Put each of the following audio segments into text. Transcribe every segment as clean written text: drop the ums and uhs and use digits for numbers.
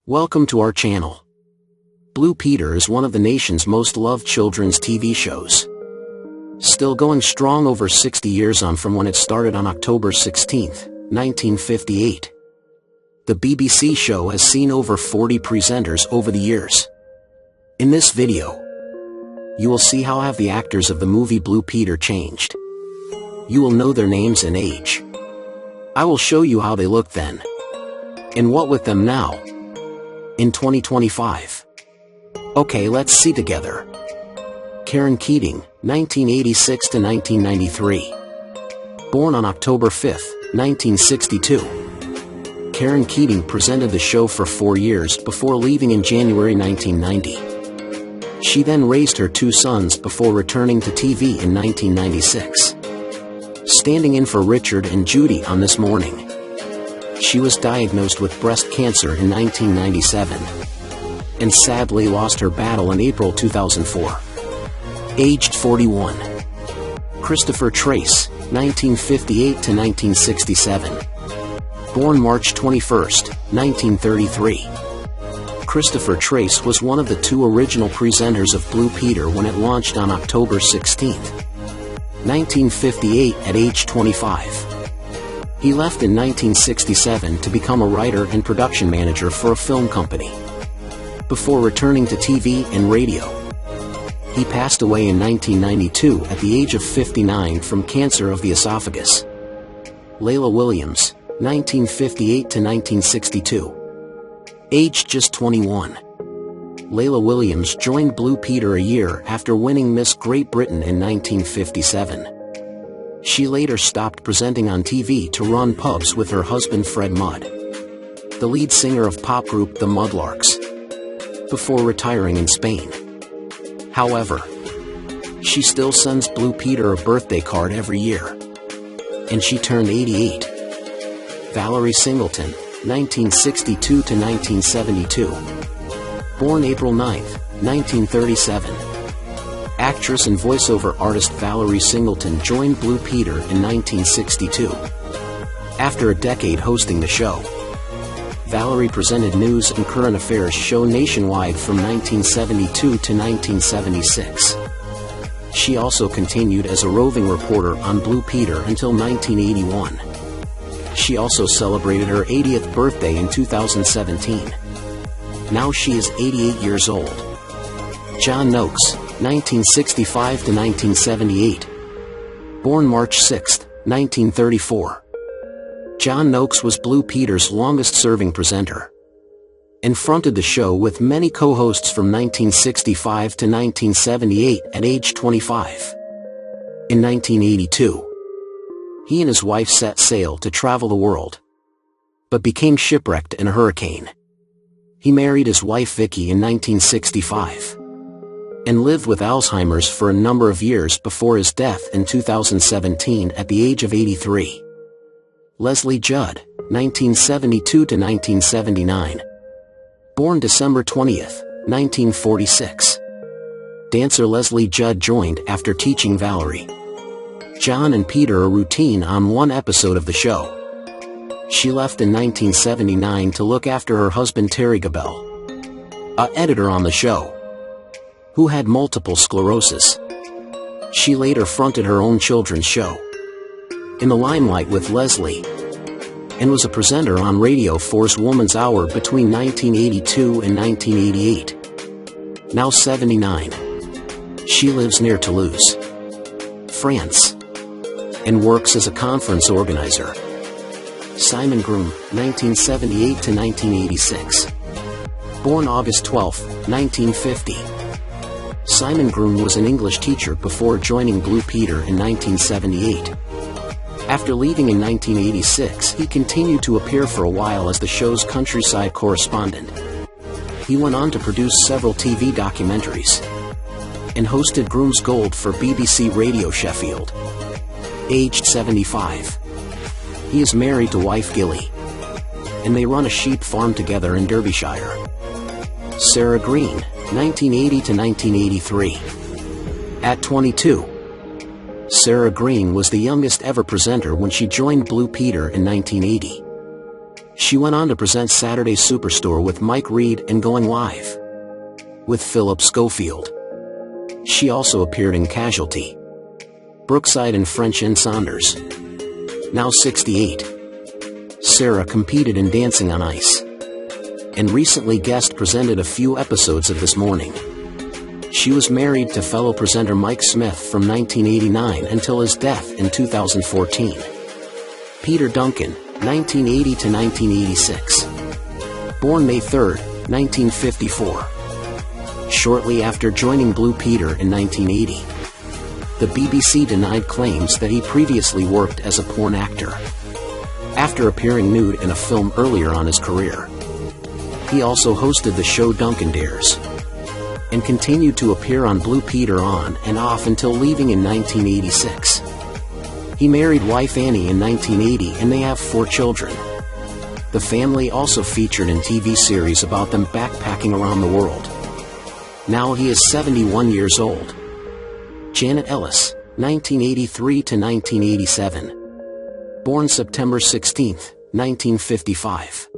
Welcome to our channel. Blue Peter is one of the nation's most loved children's TV shows. Still going strong over 60 years on from when it started on October 16, 1958. The BBC show has seen over 40 presenters over the years. In this video, you will see how have the actors of the movie Blue Peter changed. You will know their names and age. I will show you how they looked then, and what with them now, in 2025. Okay, let's see together. Karen Keating, 1986 to 1993. Born on October 5, 1962. Karen Keating presented the show for 4 years before leaving in January 1990. She then raised her 2 sons before returning to TV in 1996. Standing in for Richard and Judy on This Morning. She was diagnosed with breast cancer in 1997, and sadly lost her battle in April 2004. Aged 41. Christopher Trace, 1958 to 1967. Born March 21, 1933. Christopher Trace was one of the 2 original presenters of Blue Peter when it launched on October 16, 1958 at age 25. He left in 1967 to become a writer and production manager for a film company, before returning to TV and radio. He passed away in 1992 at the age of 59 from cancer of the esophagus. Layla Williams, 1958 to 1962. Aged just 21. Layla Williams joined Blue Peter a year after winning Miss Great Britain in 1957. She later stopped presenting on TV to run pubs with her husband Fred Mudd, the lead singer of pop group The Mudlarks, before retiring in Spain. However, she still sends Blue Peter a birthday card every year, and she turned 88. Valerie Singleton, 1962 to 1972. Born April 9, 1937. Actress and voiceover artist Valerie Singleton joined Blue Peter in 1962. After a decade hosting the show, Valerie presented news and current affairs show nationwide from 1972 to 1976. She also continued as a roving reporter on Blue Peter until 1981. She also celebrated her 80th birthday in 2017. Now she is 88 years old. John Noakes, 1965 to 1978. Born March 6, 1934. John Noakes was Blue Peter's longest-serving presenter, and fronted the show with many co-hosts from 1965 to 1978 at age 25. In 1982, he and his wife set sail to travel the world, but became shipwrecked in a hurricane. He married his wife Vicky in 1965. And lived with Alzheimer's for a number of years before his death in 2017 at the age of 83. Leslie Judd, 1972 to 1979. Born December 20, 1946. Dancer Leslie Judd joined after teaching Valerie, John and Peter a routine on one episode of the show. She left in 1979 to look after her husband Terry Gabel, an editor on the show, who had multiple sclerosis. She later fronted her own children's show, In the Limelight with Leslie, and was a presenter on Radio 4's Woman's Hour between 1982 and 1988. Now 79. She lives near Toulouse, France, and works as a conference organizer. Simon Groom, 1978 to 1986. Born August 12, 1950. Simon Groom was an English teacher before joining Blue Peter in 1978. After leaving in 1986, he continued to appear for a while as the show's countryside correspondent. He went on to produce several TV documentaries, and hosted Groom's Gold for BBC Radio Sheffield. Aged 75. He is married to wife Gilly, and they run a sheep farm together in Derbyshire. Sarah Green, 1980 to 1983. At 22, Sarah Green was the youngest ever presenter when she joined Blue Peter in 1980. She went on to present Saturday Superstore with Mike Reed and Going Live with Philip Schofield. She also appeared in Casualty, Brookside and French and Saunders. Now 68, Sarah competed in Dancing on Ice and recently guest presented a few episodes of This Morning. She was married to fellow presenter Mike Smith from 1989 until his death in 2014. Peter Duncan, 1980 to 1986. Born May 3, 1954. Shortly after joining Blue Peter in 1980, the BBC denied claims that he previously worked as a porn actor. After appearing nude in a film earlier on his career, he also hosted the show Duncan Dares, and continued to appear on Blue Peter on and off until leaving in 1986. He married wife Annie in 1980 and they have 4 children. The family also featured in TV series about them backpacking around the world. Now he is 71 years old. Janet Ellis, 1983 to 1987. Born September 16, 1955.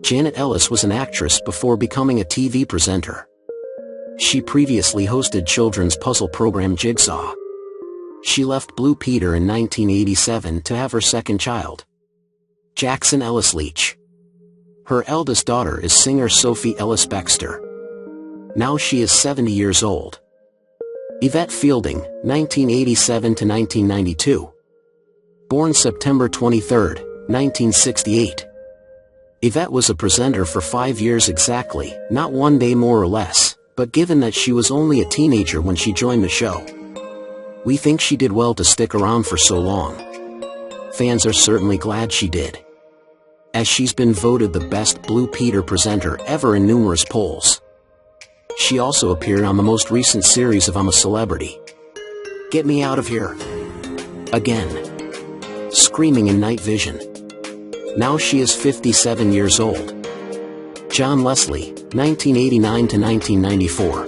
Janet Ellis was an actress before becoming a TV presenter. She previously hosted children's puzzle program Jigsaw. She left Blue Peter in 1987 to have her second child, Jackson Ellis Leach. Her eldest daughter is singer Sophie Ellis Bextor. Now she is 70 years old. Yvette Fielding, 1987 to 1992. Born September 23, 1968. Yvette was a presenter for 5 years exactly, not one day more or less, but given that she was only a teenager when she joined the show, we think she did well to stick around for so long. Fans are certainly glad she did, as she's been voted the best Blue Peter presenter ever in numerous polls. She also appeared on the most recent series of I'm a Celebrity, Get Me Out of Here Again, Screaming in Night Vision. Now she is 57 years old. John Leslie, 1989 to 1994.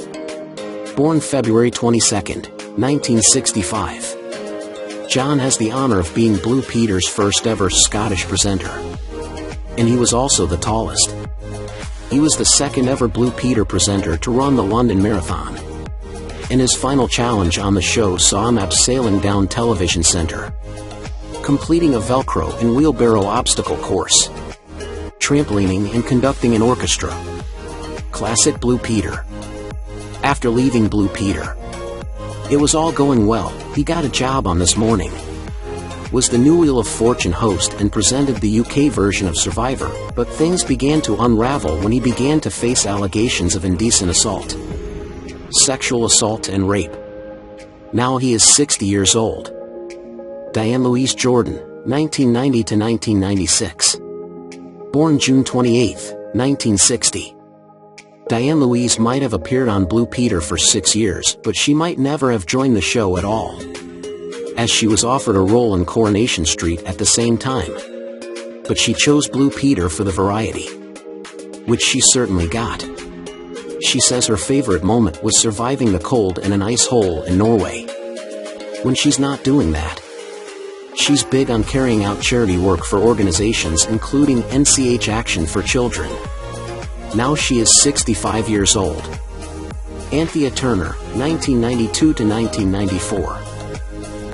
Born February 22, 1965. John has the honor of being Blue Peter's first ever Scottish presenter, and he was also the tallest. He was the second ever Blue Peter presenter to run the London Marathon, and his final challenge on the show saw him abseiling down Television Centre, completing a Velcro and wheelbarrow obstacle course, trampolining and conducting an orchestra. Classic Blue Peter. After leaving Blue Peter, it was all going well. He got a job on This Morning, was the new Wheel of Fortune host and presented the UK version of Survivor, but things began to unravel when he began to face allegations of indecent assault, sexual assault and rape. Now he is 60 years old. Diane Louise Jordan, 1990 to 1996. Born June 28, 1960. Diane Louise might have appeared on Blue Peter for 6 years, but she might never have joined the show at all, as she was offered a role in Coronation Street at the same time. But she chose Blue Peter for the variety, which she certainly got. She says her favorite moment was surviving the cold in an ice hole in Norway. When she's not doing that, she's big on carrying out charity work for organizations including NCH Action for Children. Now she is 65 years old. Anthea Turner, 1992 to 1994.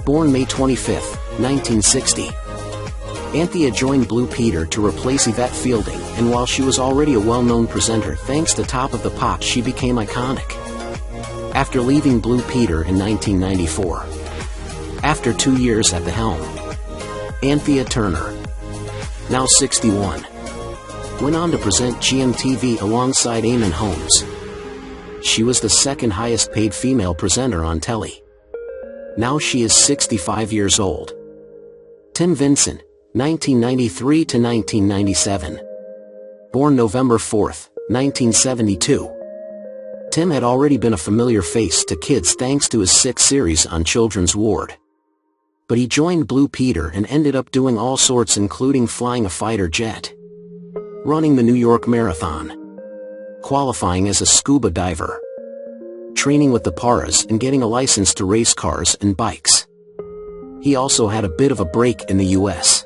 Born May 25, 1960. Anthea joined Blue Peter to replace Yvette Fielding, and while she was already a well-known presenter thanks to Top of the Pops, she became iconic after leaving Blue Peter in 1994. After 2 years at the helm, Anthea Turner, now 61, went on to present GMTV alongside Eamon Holmes. She was the second highest paid female presenter on telly. Now she is 65 years old. Tim Vincent, 1993 to 1997. Born November 4, 1972. Tim had already been a familiar face to kids thanks to his 6 series on Children's Ward. But he joined Blue Peter and ended up doing all sorts, including flying a fighter jet, running the New York Marathon, qualifying as a scuba diver, training with the Paras and getting a license to race cars and bikes. He also had a bit of a break in the US,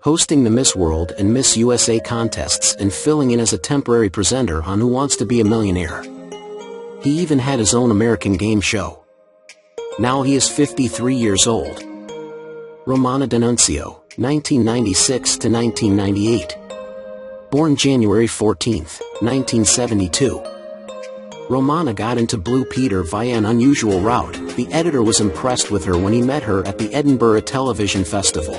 hosting the Miss World and Miss USA contests and filling in as a temporary presenter on Who Wants to Be a Millionaire. He even had his own American game show. Now he is 53 years old. Romana D'Annunzio, 1996 to 1998. Born January 14, 1972. Romana got into Blue Peter via an unusual route. The editor was impressed with her when he met her at the Edinburgh Television Festival.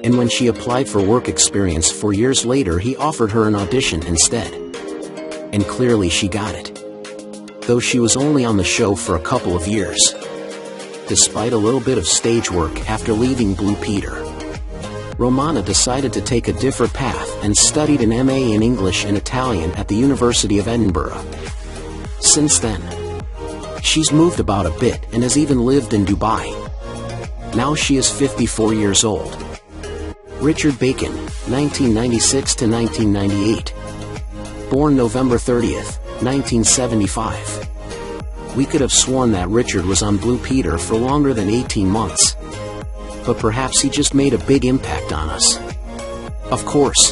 And when she applied for work experience 4 years later, he offered her an audition instead. And clearly she got it. Though she was only on the show for a couple of years. Despite a little bit of stage work after leaving Blue Peter, Romana decided to take a different path and studied an MA in English and Italian at the University of Edinburgh. Since then, she's moved about a bit and has even lived in Dubai. Now she is 54 years old. Richard Bacon, 1996 to 1998. Born November 30th, 1975. We could have sworn that Richard was on Blue Peter for longer than 18 months. But perhaps he just made a big impact on us. Of course,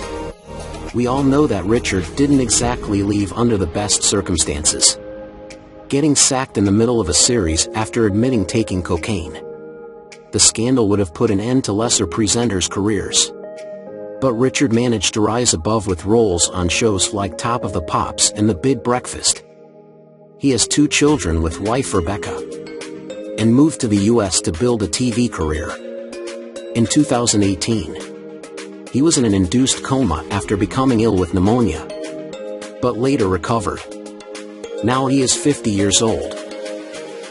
we all know that Richard didn't exactly leave under the best circumstances. Getting sacked in the middle of a series after admitting taking cocaine. The scandal would have put an end to lesser presenters' careers. But Richard managed to rise above with roles on shows like Top of the Pops and The Big Breakfast. He has 2 children with wife Rebecca. And moved to the US to build a TV career. In 2018, he was in an induced coma after becoming ill with pneumonia, but later recovered. Now he is 50 years old.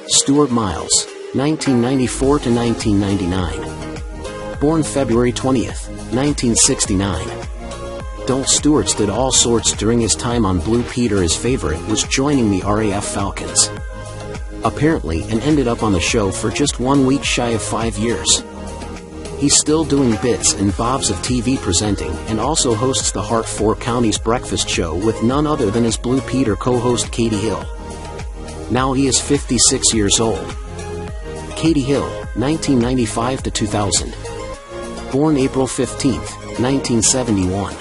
Stuart Miles, 1994 to 1999. Born February 20th, 1969. Don't Stewart's did all sorts during his time on Blue Peter. His favorite was joining the RAF Falcons. Apparently, and ended up on the show for just 1 week shy of 5 years. He's still doing bits and bobs of TV presenting and also hosts the Heart 4 Counties breakfast show with none other than his Blue Peter co-host Katie Hill. Now he is 56 years old. Katie Hill, 1995 to 2000. Born April 15th, 1971.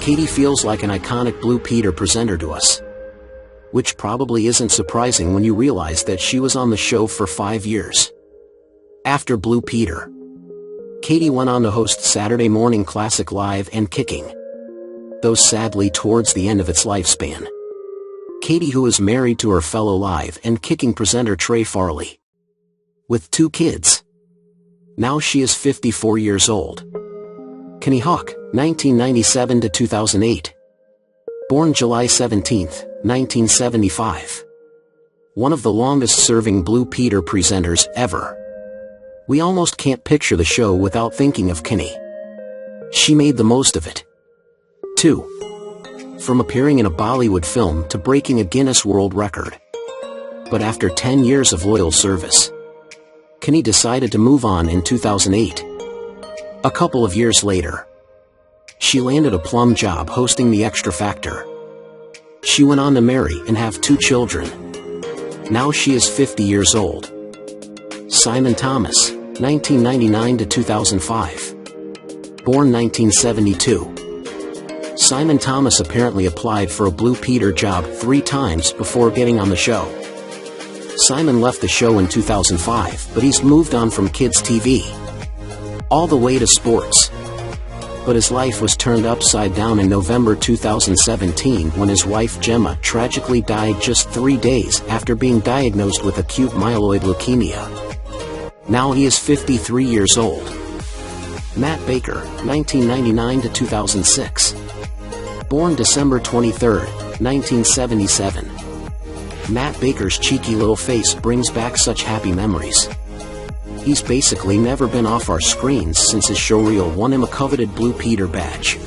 Katie feels like an iconic Blue Peter presenter to us. Which probably isn't surprising when you realize that she was on the show for 5 years. After Blue Peter, Katie went on to host Saturday Morning Classic Live and Kicking. Though sadly towards the end of its lifespan. Katie, who is married to her fellow Live and Kicking presenter Trey Farley. With 2 kids. Now she is 54 years old. Kenny Hawk, 1997 to 2008. Born July 17, 1975. One of the longest-serving Blue Peter presenters ever. We almost can't picture the show without thinking of Kenny. She made the most of it. 2. From appearing in a Bollywood film to breaking a Guinness World Record. But after 10 years of loyal service, Kenny decided to move on in 2008. A couple of years later, she landed a plum job hosting The Extra Factor. She went on to marry and have 2 children. Now she is 50 years old. Simon Thomas, 1999 to 2005. Born 1972. Simon Thomas apparently applied for a Blue Peter job 3 times before getting on the show. Simon left the show in 2005, but he's moved on from kids' TV. All the way to sports. But his life was turned upside down in November 2017 when his wife Gemma tragically died just 3 days after being diagnosed with acute myeloid leukemia. Now he is 53 years old. Matt Baker, 1999 to 2006. Born December 23, 1977. Matt Baker's cheeky little face brings back such happy memories. He's basically never been off our screens since his showreel won him a coveted Blue Peter badge.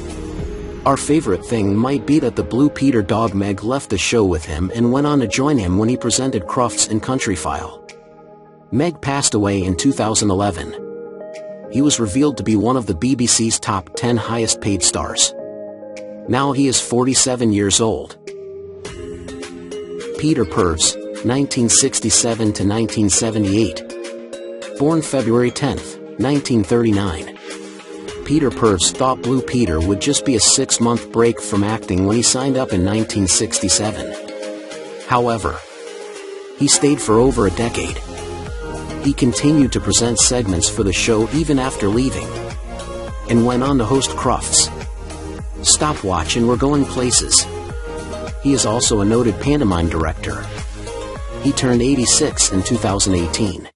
Our favorite thing might be that the Blue Peter dog Meg left the show with him and went on to join him when he presented Crufts and Countryfile. Meg passed away in 2011. He was revealed to be one of the BBC's top 10 highest paid stars. Now he is 47 years old. Peter Purves, 1967 to 1978. Born February 10, 1939. Peter Purves thought Blue Peter would just be a 6-month break from acting when he signed up in 1967. However, he stayed for over a decade. He continued to present segments for the show even after leaving, and went on to host Crufts, Stopwatch, and We're Going Places. He is also a noted pantomime director. He turned 86 in 2018.